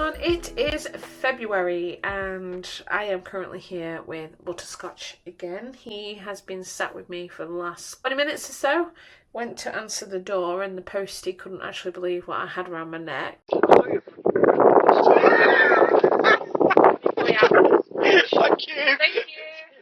everyone, it is February and I am currently here with Butterscotch again. He has been sat with me for the last 20 minutes or so. Went to answer the door and the postie couldn't actually believe what I had around my neck. Thank you.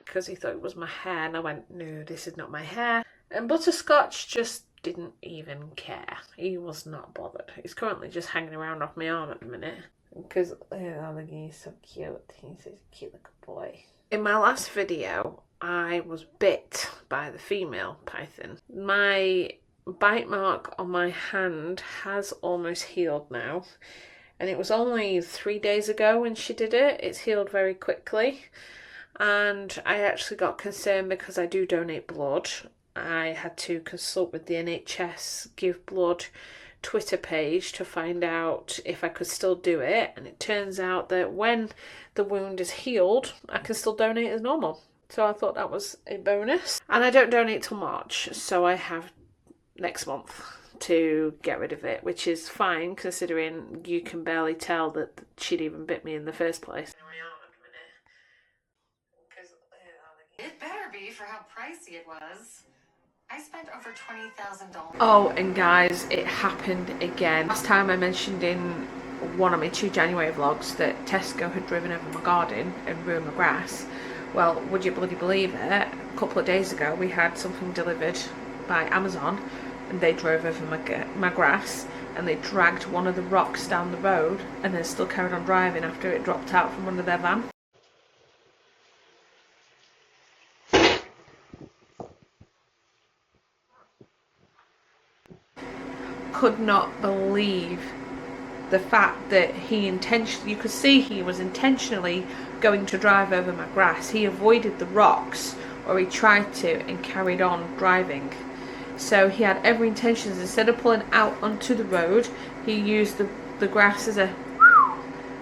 Because he thought it was my hair and I went, no, this is not my hair. And Butterscotch just didn't even care. He was not bothered. He's currently just hanging around off my arm at the minute. Because, oh, look, he's so cute. He's a cute little boy. In my last video, I was bit by the female python. My bite mark on my hand has almost healed now. And it was only 3 days ago when she did it. It's healed very quickly. And I actually got concerned because I do donate blood. I had to consult with the NHS Give Blood Twitter page to find out if I could still do it. And it turns out that when the wound is healed, I can still donate as normal. So I thought that was a bonus. And I don't donate till March, so I have next month to get rid of it, which is fine considering you can barely tell that she'd even bit me in the first place. It better be for how pricey it was. I spent over $20,000. Oh, and guys, it happened again. Last time I mentioned in one of my 2 January vlogs that Tesco had driven over my garden and ruined my grass. Well, would you bloody believe it? A couple of days ago we had something delivered by Amazon and they drove over my grass and they dragged one of the rocks down the road and then still carried on driving after it dropped out from under their van. Could not believe the fact that you could see he was intentionally going to drive over my grass. He avoided the rocks, or he tried to, and carried on driving. So he had every intention, instead of pulling out onto the road, he used the grass as a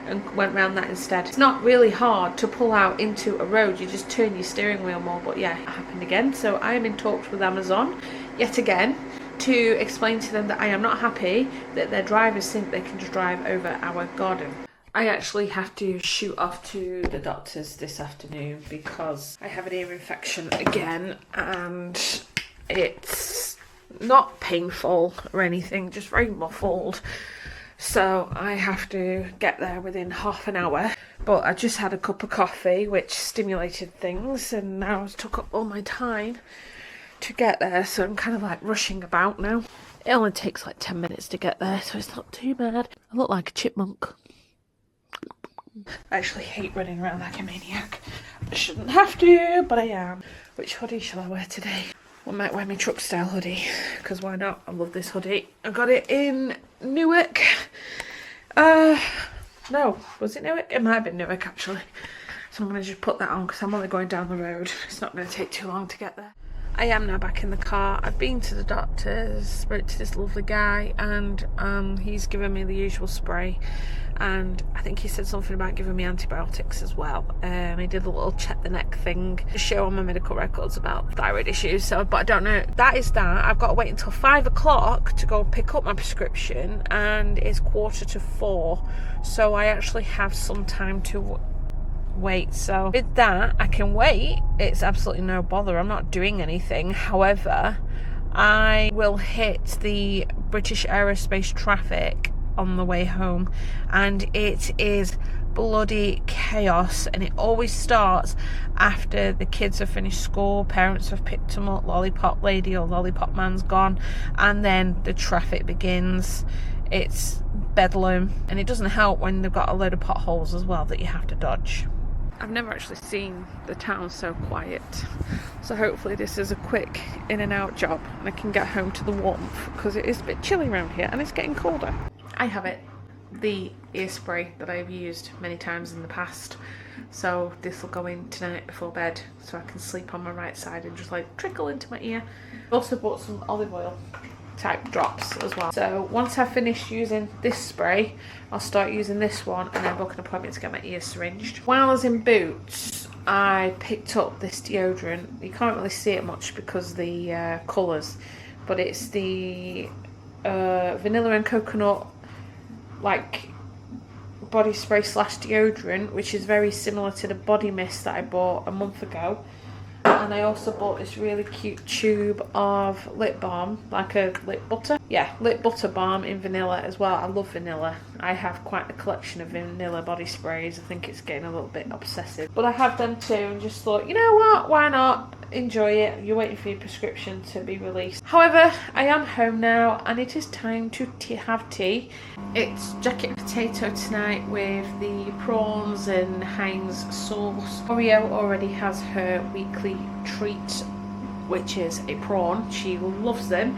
and went round that instead. It's not really hard to pull out into a road, you just turn your steering wheel more, but yeah, it happened again. So I am in talks with Amazon yet again to explain to them that I am not happy that their drivers think they can just drive over our garden. I actually have to shoot off to the doctors this afternoon because I have an ear infection again and it's not painful or anything, just very muffled. So I have to get there within half an hour. But I just had a cup of coffee which stimulated things and now it's took up all my time to get there, so I'm kind of like rushing about now. It only takes like 10 minutes to get there, so it's not too bad. I look like a chipmunk. I actually hate running around like a maniac. I shouldn't have to, but I am. Which hoodie shall I wear today? I might wear my truck style hoodie, because why not? I love this hoodie. I got it in Newark. No, was it Newark? It might have been Newark actually. So I'm going to just put that on because I'm only going down the road. It's not going to take too long to get there. I am now back in the car. I've been to the doctors, spoke to this lovely guy, and he's given me the usual spray, and I think he said something about giving me antibiotics as well. He did a little check the neck thing to show on my medical records about thyroid issues, so, but I don't know. That is that. I've got to wait until 5 o'clock to go pick up my prescription, and it's 3:45, so I actually have some time to wait. So with that, I can wait. It's absolutely no bother. I'm not doing anything. However, I will hit the British aerospace traffic on the way home, and it is bloody chaos, and it always starts after the kids have finished school, parents have picked them up, lollipop lady or lollipop man's gone, and then the traffic begins. It's bedlam, and it doesn't help when they've got a load of potholes as well that you have to dodge. I've never actually seen the town so quiet, so hopefully this is a quick in and out job and I can get home to the warmth, because it is a bit chilly around here and it's getting colder. I have it, the ear spray that I've used many times in the past, so this will go in tonight before bed so I can sleep on my right side and just like trickle into my ear. Also bought some olive oil type drops as well. So once I've finished using this spray, I'll start using this one and then book an appointment to get my ears syringed. While I was in Boots, I picked up this deodorant. You can't really see it much because of the colours, but it's the vanilla and coconut like body spray slash deodorant, which is very similar to the body mist that I bought a month ago. And I also bought this really cute tube of lip balm, like a lip butter. Yeah, lip butter balm in vanilla as well. I love vanilla. I have quite a collection of vanilla body sprays. I think it's getting a little bit obsessive. But I have them too and just thought, you know what, why not? Enjoy it. You're waiting for your prescription to be released. However, I am home now and it is time to have tea. It's jacket potato tonight with the prawns and Heinz sauce. Oreo already has her weekly treat, which is a prawn. She loves them.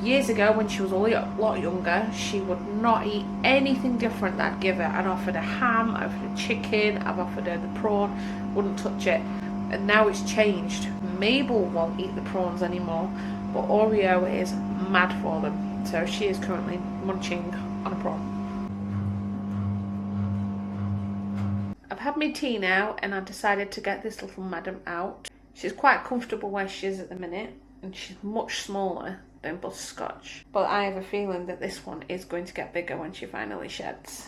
Years ago, when she was a lot younger, she would not eat anything different that I'd give her. I'd offered her ham, I've offered her chicken, I've offered her the prawn, wouldn't touch it. And now it's changed. Mabel won't eat the prawns anymore, but Oreo is mad for them. So she is currently munching on a prawn. I've had my tea now and I decided to get this little madam out. She's quite comfortable where she is at the minute and she's much smaller than Butterscotch. But I have a feeling that this one is going to get bigger when she finally sheds,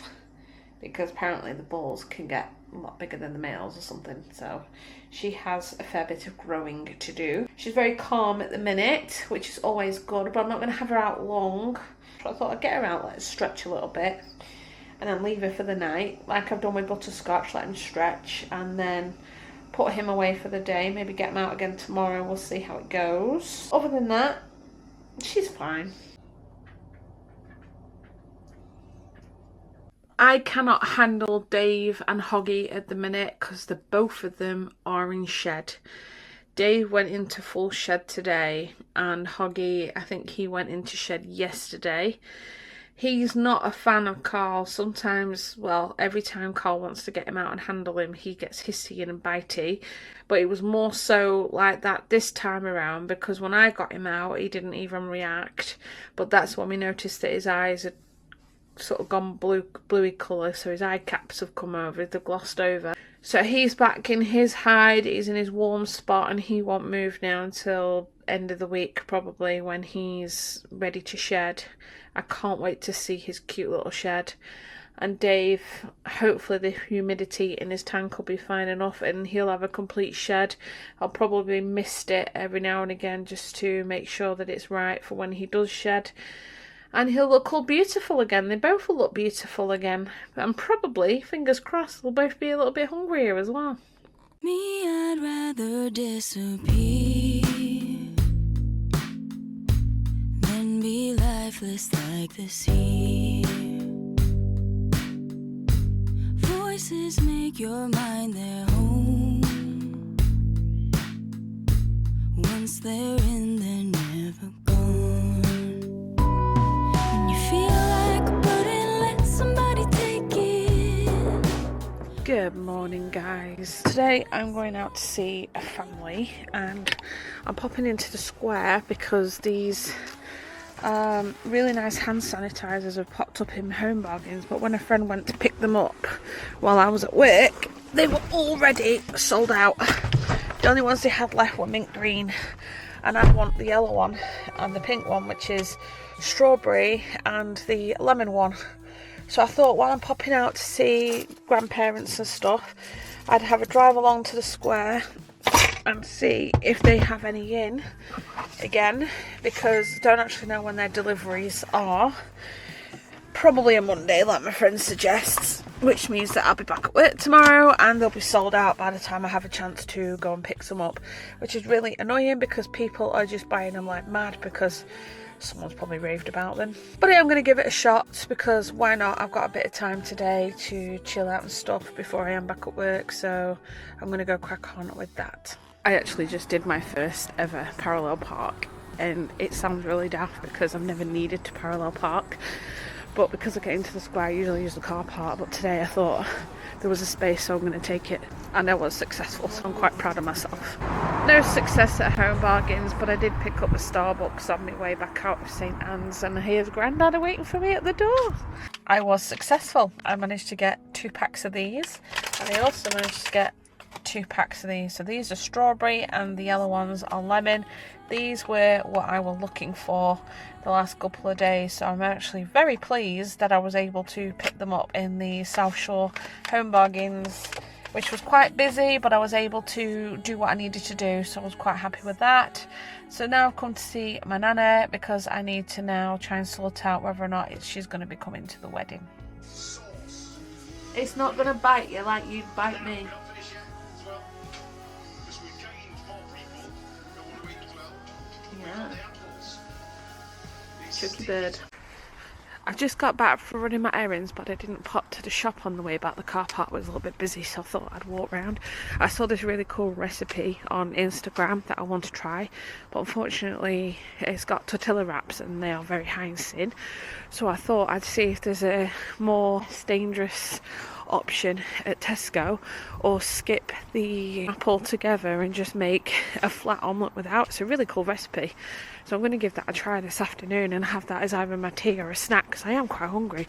because apparently the balls can get a lot bigger than the males or something. So she has a fair bit of growing to do. She's very calm at the minute, which is always good, but I'm not going to have her out long. So I thought I'd get her out, let her stretch a little bit, and then leave her for the night, like I've done with Butterscotch, let him stretch, and then put him away for the day, maybe get him out again tomorrow. We'll see how it goes. Other than that, she's fine. I cannot handle Dave and Hoggy at the minute because the both of them are in shed. Dave went into full shed today and Hoggy, I think he went into shed yesterday. He's not a fan of Carl. Sometimes, well, every time Carl wants to get him out and handle him, he gets hissy and bitey. But it was more so like that this time around, because when I got him out, he didn't even react. But that's when we noticed that his eyes had sort of gone bluey colour, so his eye caps have come over, they've glossed over. So he's back in his hide, he's in his warm spot, and he won't move now until end of the week probably, when he's ready to shed. I can't wait to see his cute little shed. And Dave, hopefully the humidity in his tank will be fine enough and he'll have a complete shed. I'll probably mist it every now and again just to make sure that it's right for when he does shed. And he'll look all beautiful again. They both will look beautiful again. And probably, fingers crossed, they'll both be a little bit hungrier as well. Me, I'd rather disappear than be lifeless like the sea. Voices make your mind their home. Once they're in, they're never gone. When you feel like a burden, let somebody take it. Good morning, guys. Today I'm going out to see a family and I'm popping into the square because these really nice hand sanitizers have popped up in Home Bargains, but when a friend went to pick them up while I was at work, they were already sold out. The only ones they had left were mint green, and I want the yellow one and the pink one, which is strawberry, and the lemon one. So I thought while I'm popping out to see grandparents and stuff, I'd have a drive along to the square and see if they have any in again, because I don't actually know when their deliveries are. Probably a Monday, like my friend suggests, which means that I'll be back at work tomorrow and they'll be sold out by the time I have a chance to go and pick some up, which is really annoying because people are just buying them like mad because someone's probably raved about them. But I'm going to give it a shot because why not? I've got a bit of time today to chill out and stuff before I am back at work, so I'm going to go crack on with that. I actually just did my first ever parallel park, and it sounds really daft because I've never needed to parallel park, but because I get into the square I usually use the car park, but today I thought there was a space, so I'm going to take it, and I was successful, so I'm quite proud of myself. No success at Home Bargains, but I did pick up a Starbucks on my way back out of St Anne's, and here's Grandad waiting for me at the door. I was successful. I managed to get 2 packs of these, and I also managed to get 2 packs of these. So these are strawberry and the yellow ones are lemon. These were what I was looking for the last couple of days, so I'm actually very pleased that I was able to pick them up in the South Shore Home Bargains, which was quite busy, but I was able to do what I needed to do, so I was quite happy with that. So now I've come to see my nana because I need to now try and sort out whether or not she's going to be coming to the wedding. It's not going to bite you like you'd bite me. Yeah. Tricky bird. I just got back from running my errands, but I didn't pop to the shop on the way back. The car park was a little bit busy, so I thought I'd walk around. I saw this really cool recipe on Instagram that I want to try, but unfortunately it's got tortilla wraps and they are very high in sin. So I thought I'd see if there's a more dangerous option at Tesco, or skip the wrap altogether and just make a flat omelette without. It's a really cool recipe, so I'm going to give that a try this afternoon and have that as either my tea or a snack, because I am quite hungry.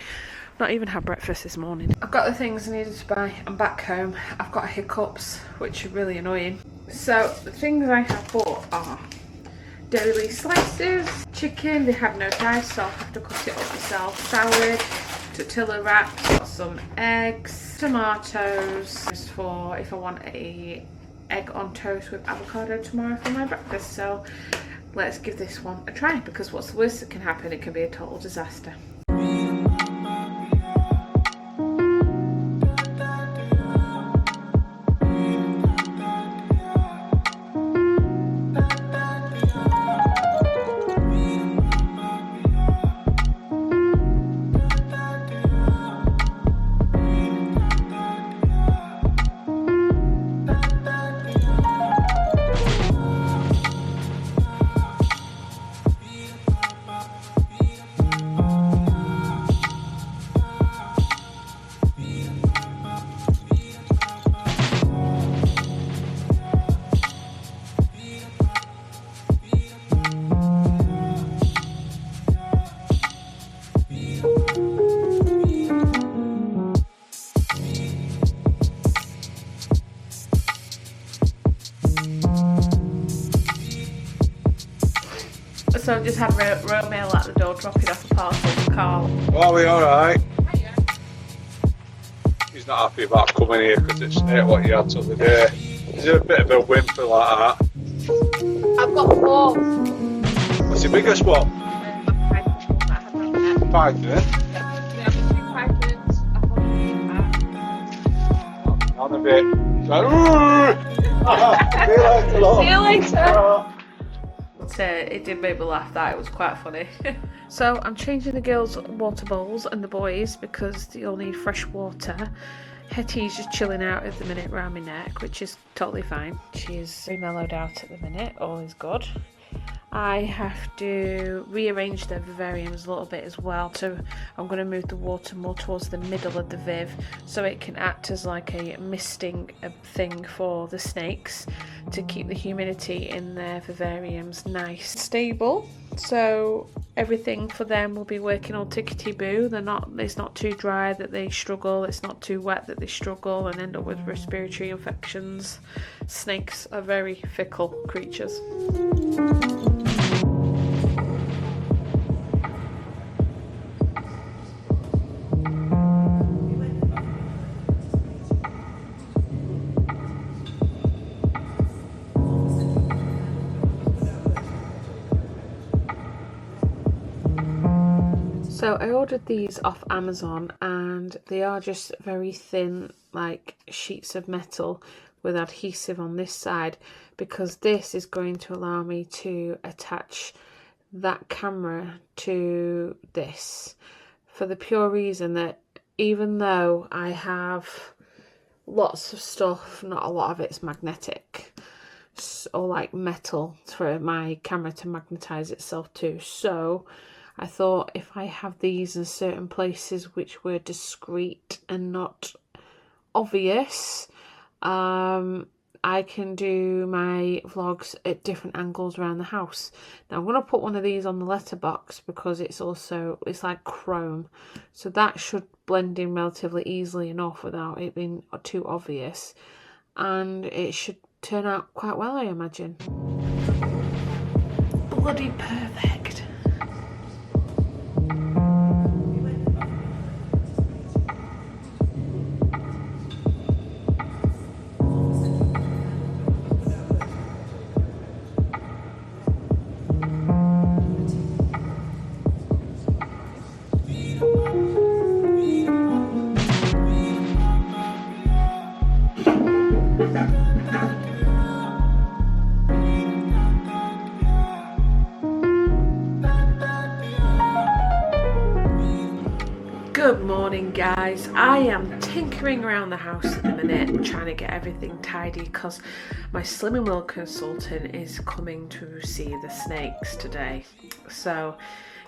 Not even had breakfast this morning. I've got the things I needed to buy. I'm back home. I've got hiccups, which are really annoying. So the things I have bought are deli slices, chicken, they have no dice, so I'll have to cut it up myself, salad, tortilla wraps, got some eggs, tomatoes for if I want a egg on toast with avocado tomorrow for my breakfast. So let's give this one a try, because what's the worst that can happen? It can be a total disaster. So I've just had Romeo at the door dropping off a parcel for Carl. Oh, are we alright? He's not happy about coming here because it's not what he had the other day. He's a bit of a whimper like that. I've got 4. What's the biggest one? 5 minutes. Yeah, 5 minutes. On a bit. He's like, see you later, love. See you later. It did make me laugh, that it was quite funny. So I'm changing the girls' water bowls and the boys because they all need fresh water. Hetty's just chilling out at the minute round my neck, which is totally fine. She's very mellowed out at the minute, all is good. I have to rearrange the vivariums a little bit as well, so I'm going to move the water more towards the middle of the viv so it can act as like a misting thing for the snakes to keep the humidity in their vivariums nice stable. So everything for them will be working on tickety-boo. It's not too dry that they struggle, it's not too wet that they struggle and end up with respiratory infections. Snakes are very fickle creatures. So I ordered these off Amazon and they are just very thin, like sheets of metal with adhesive on this side, because this is going to allow me to attach that camera to this, for the pure reason that even though I have lots of stuff, not a lot of it's magnetic or like metal for my camera to magnetize itself to. So I thought if I have these in certain places which were discreet and not obvious, I can do my vlogs at different angles around the house. Now I'm going to put one of these on the letterbox because it's like chrome, so that should blend in relatively easily enough without it being too obvious. and it should turn out quite well, I imagine. Bloody perfect. Good morning, guys. I am tinkering around the house at the minute trying to get everything tidy because my Slimming World consultant is coming to see the snakes today. So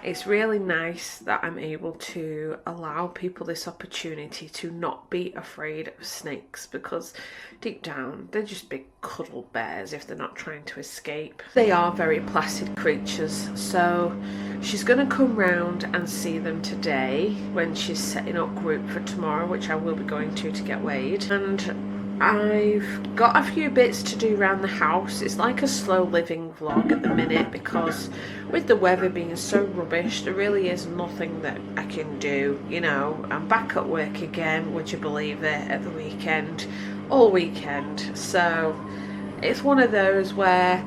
it's really nice that I'm able to allow people this opportunity to not be afraid of snakes, because deep down they're just big cuddle bears if they're not trying to escape. They are very placid creatures, so she's going to come round and see them today when she's setting up group for tomorrow, which I will be going to get weighed. And I've got a few bits to do around the house. It's like a slow living vlog at the minute because with the weather being so rubbish, there really is nothing that I can do. You know, I'm back at work again, would you believe it, at the weekend, all weekend. So it's one of those where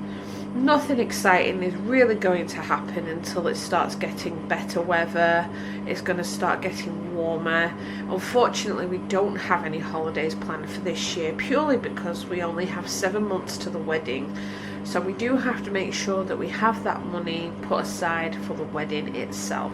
nothing exciting is really going to happen until it starts getting better weather. It's going to start getting warmer. Unfortunately, we don't have any holidays planned for this year, purely because we only have 7 months to the wedding. So we do have to make sure that we have that money put aside for the wedding itself.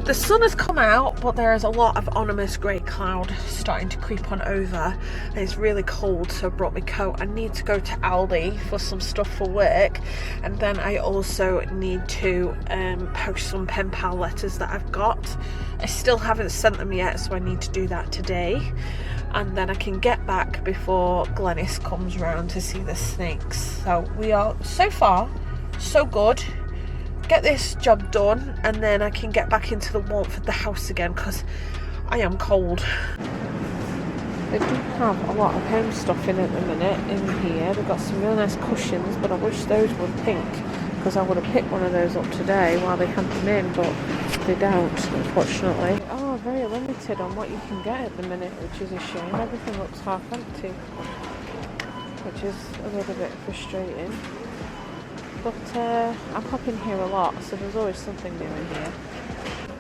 The sun has come out, but there is a lot of ominous grey cloud starting to creep on over, and it's really cold, so I brought my coat. I need to go to Aldi for some stuff for work, and then I also need to post some pen pal letters that I've got. I still haven't sent them yet, so I need to do that today, and then I can get back before Glenys comes round to see the snakes. So we are, so far, so good. Get this job done and then I can get back into the warmth of the house again because I am cold. They do have a lot of home stuff in at the minute in here. They've got some really nice cushions, but I wish those were pink because I would have picked one of those up today while they had them in, but they don't, unfortunately. They are very limited on what you can get at the minute, which is a shame. Everything looks half empty, which is a little bit frustrating. But I pop in here a lot, so there's always something new in here.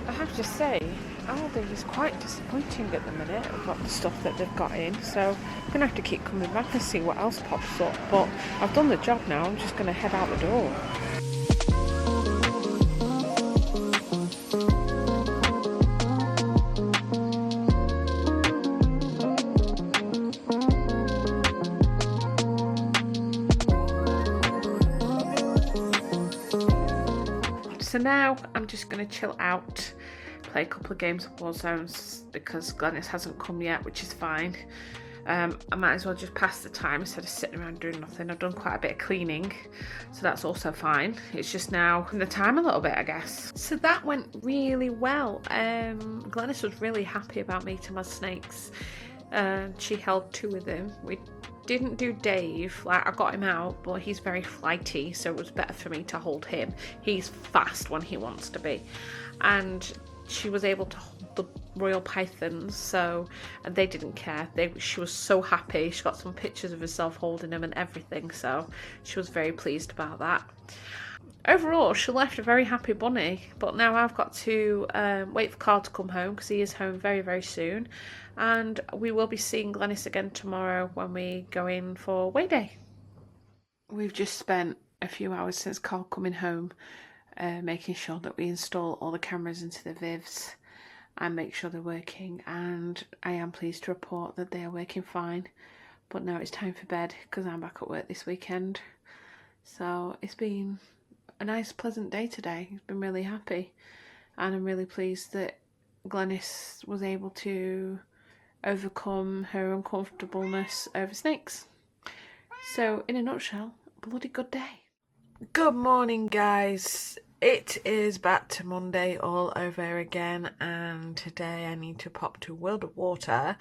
I have to say, Aldi is quite disappointing at the minute about the stuff that they've got in, so I'm going to have to keep coming back and see what else pops up. But I've done the job now, I'm just going to head out the door. So now I'm just going to chill out, play a couple of games of Warzones because Glenys hasn't come yet, which is fine. I might as well just pass the time instead of sitting around doing nothing. I've done quite a bit of cleaning, so that's also fine. It's just now the time a little bit, I guess. So that went really well. Glenys was really happy about meeting my snakes. She held 2 of them. We didn't do Dave, like I got him out, but he's very flighty, so it was better for me to hold him. He's fast when he wants to be. And she was able to hold the royal pythons, so, and they didn't care. She was so happy. She got some pictures of herself holding them and everything, so she was very pleased about that. Overall, she left a very happy bunny, but now I've got to wait for Carl to come home because he is home very, very soon, and we will be seeing Glennis again tomorrow when we go in for weigh day. We've just spent a few hours since Carl coming home making sure that we install all the cameras into the Vivs and make sure they're working, and I am pleased to report that they are working fine. But now it's time for bed because I'm back at work this weekend. So it's been a nice pleasant day today. I've been really happy, and I'm really pleased that Glennis was able to overcome her uncomfortableness over snakes. So in a nutshell, bloody good day. Good morning, guys. It is back to Monday all over again, and today I need to pop to World of Water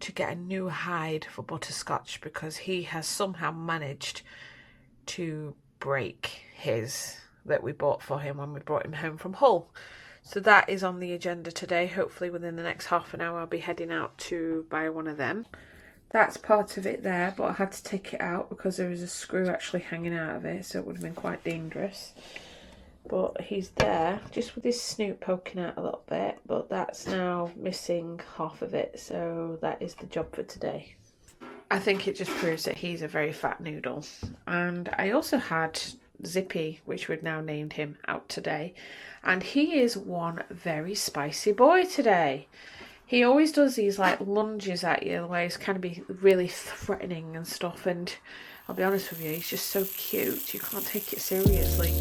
to get a new hide for Butterscotch because he has somehow managed to break his that we bought for him when we brought him home from Hull. So that is on the agenda today. Hopefully within the next half an hour I'll be heading out to buy one of them. That's part of it there, but I had to take it out because there was a screw actually hanging out of it, so it would have been quite dangerous. But he's there, just with his snoot poking out a little bit, but that's now missing half of it, so that is the job for today. I think it just proves that he's a very fat noodle. And I also had Zippy, which we've now named him, out today, and he is one very spicy boy today. He always does these like lunges at you, the way he's kind of be really threatening and stuff, and I'll be honest with you, he's just so cute, you can't take it seriously.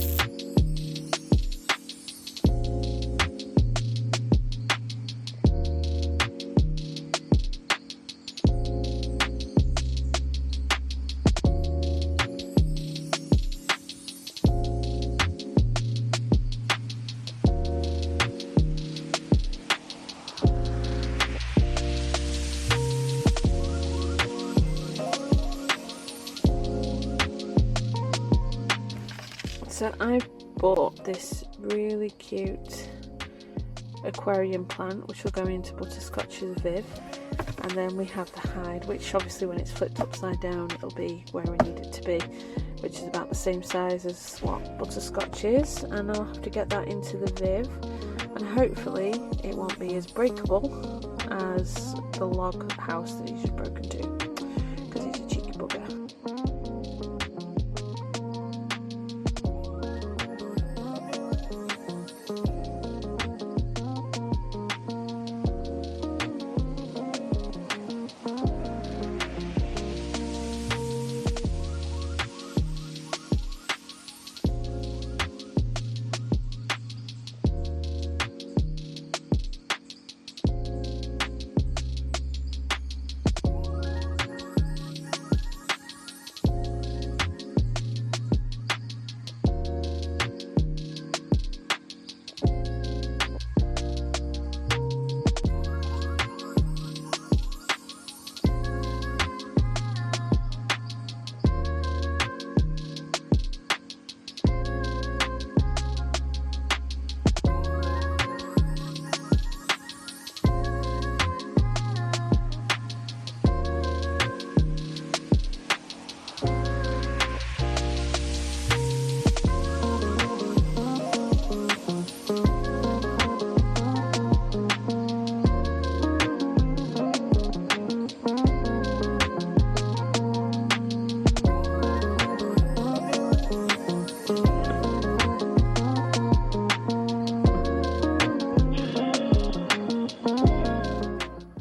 So I bought this really cute aquarium plant which will go into Butterscotch's Viv, and then we have the hide, which obviously when it's flipped upside down it'll be where we need it to be, which is about the same size as what Butterscotch is, and I'll have to get that into the Viv, and hopefully it won't be as breakable as the log house that he's just broken to, because he's a cheeky bugger.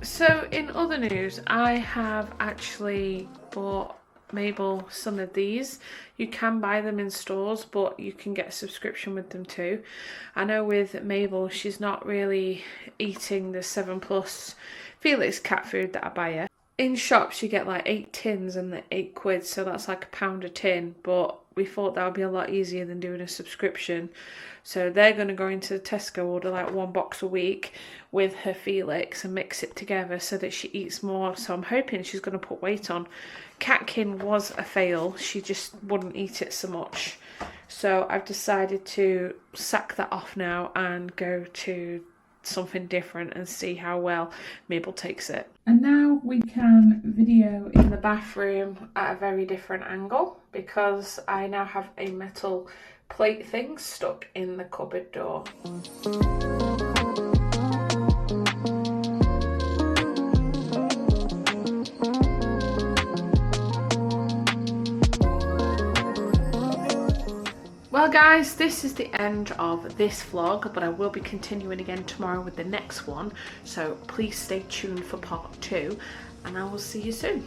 So in other news, I have actually bought Mabel some of these. You can buy them in stores, but you can get a subscription with them too. I know with Mabel, she's not really eating the 7+ Felix cat food that I buy her. In shops, you get like 8 tins and they're £8, so that's like £1 a tin, but we thought that would be a lot easier than doing a subscription. So they're going to go into Tesco, order like 1 box a week with her Felix and mix it together so that she eats more. So I'm hoping she's going to put weight on. Catkin was a fail. She just wouldn't eat it so much. So I've decided to sack that off now and go to something different and see how well Mabel takes it. And now we can video In the bathroom at a very different angle because I now have a metal plate thing stuck in the cupboard door. Well guys, this is the end of this vlog, but I will be continuing again tomorrow with the next one, so please stay tuned for part 2 and I will see you soon.